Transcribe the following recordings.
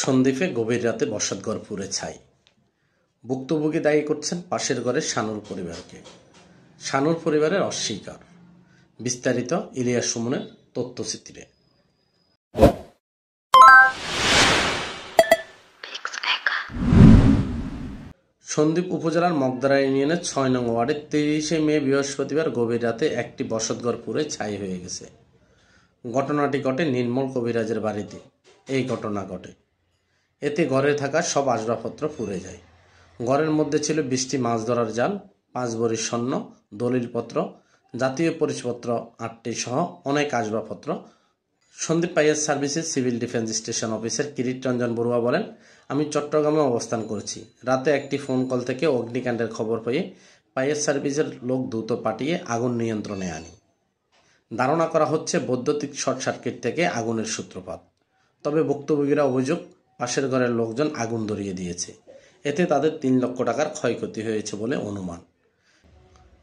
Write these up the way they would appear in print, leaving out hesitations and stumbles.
সন্দ্বীপে গভীর রাতে বসতঘর পুড়ে ছাই। ভুক্তভোগী দায়ী করছেন পাশের ঘরের শানুর পরিবারকে। শানুর পরিবারের অস্বীকার। বিস্তারিত ইলিয়াস সুমনের তথ্যচিত্রে। সন্দ্বীপ উপজেলার মগদারা ইউনিয়নের ৬ নং ওয়ার্ডের ৩০শে মে বৃহস্পতিবার গভীর রাতে একটি বসতঘর পুড়ে ছাই হয়ে গেছে। ঘটনাটি ঘটে নির্মল কবিরাজের বাড়িতে। এই ঘটনা ঘটে, এতে ঘরে থাকা সব আসবাবপত্র পুড়ে যায়। ঘরের মধ্যে ছিল ২০টি মাছ ধরার জাল, ৫ ভরি স্বর্ণ, দলিলপত্র, জাতীয় পরিচয়পত্র ৮টি সহ অনেক আসবাবপত্র। সন্দ্বীপ ফায়ার সার্ভিসের civil defence station officer Kirit Ranjan Barua বলেন, আমি চট্টগ্রামে অবস্থান করছি। রাতে একটি ফোন কল থেকে অগ্নিকাণ্ডের খবর পেয়ে ফায়ার সার্ভিসের লোক দ্রুত পাঠিয়ে আগুন নিয়ন্ত্রণে আনি। ধারণা করা হচ্ছে বৈদ্যুতিক শর্ট সার্কিট থেকে আগুনের সূত্রপাত। তবে ভুক্তভোগীরা অভিযোগ, পাশের ঘরের লোকজন আগুন ধরিয়ে দিয়েছে। এতে তাদের ৩ লক্ষ টাকার ক্ষয়ক্ষতি হয়েছে বলে অনুমান।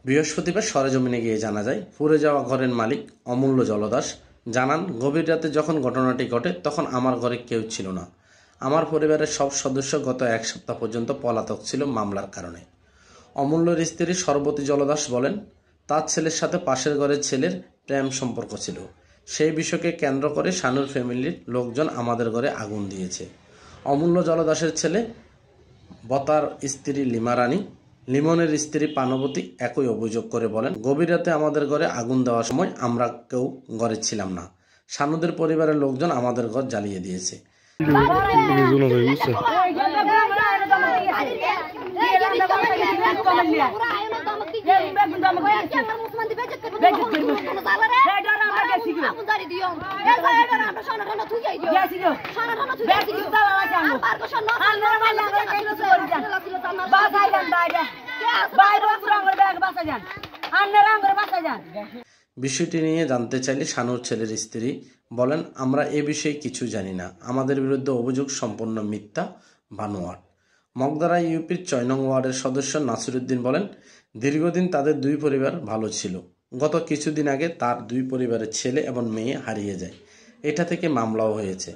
বৃহস্পতিবার সরেজমিনে গিয়ে জানা যায়, পুড়ে যাওয়া ঘরের মালিক অমূল্য জলদাস জানান, গভীর রাতে যখন ঘটনাটি ঘটে তখন আমার ঘরে কেউ ছিল না। আমার পরিবারের সব সদস্য গত ১ সপ্তাহ পর্যন্ত পলাতক ছিল মামলার কারণে। অমূল্যর স্ত্রী সরবতী জলদাস বলেন, তার ছেলের সাথে পাশের ঘরের ছেলের প্রেম সম্পর্ক ছিল। সেই বিষয়কে কেন্দ্র করে শানুর ফ্যামিলির লোকজন আমাদের ঘরে আগুন দিয়েছে। অমূল্য জলদাসের ছেলে বতার স্ত্রী লিমা রানী, লিমনের স্ত্রী পানবতী একই অভিযোগ করে বলেন, গভীর রাতে আমাদের ঘরে আগুন দেওয়ার সময় আমরা কেউ ঘরে ছিলাম না। শানুদের পরিবারের লোকজন আমাদের ঘর জ্বালিয়ে দিয়েছে। বিষয়টি নিয়ে জানতে চাইলে শানুর ছেলের স্ত্রী বলেন, আমরা এ বিষয়ে কিছু জানি না। আমাদের বিরুদ্ধে অভিযোগ সম্পূর্ণ মিথ্যা, বানোয়াট। মগদারা ইউপির ৬ নং ওয়ার্ডের সদস্য নাসিরউদ্দিন বলেন, দীর্ঘদিন তাদের ২ পরিবার ভালো ছিল। গত কিছুদিন আগে তার ২ পরিবারের ছেলে এবং মেয়ে হারিয়ে যায়। এটা থেকে মামলাও হয়েছে।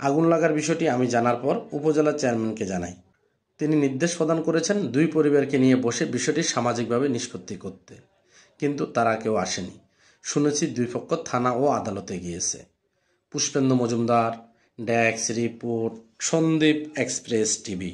আগুন লাগার বিষয়টি আমি জানার পর উপজেলা চেয়ারম্যানকে জানাই। তিনি নির্দেশ প্রদান করেছেন ২ পরিবারকে নিয়ে বসে বিষয়টি সামাজিকভাবে নিষ্পত্তি করতে, কিন্তু তারা কেউ আসেনি। শুনেছি ২ পক্ষ থানা ও আদালতে গিয়েছে। Pushpendu Majumdar, desk report, Sandwip express TV.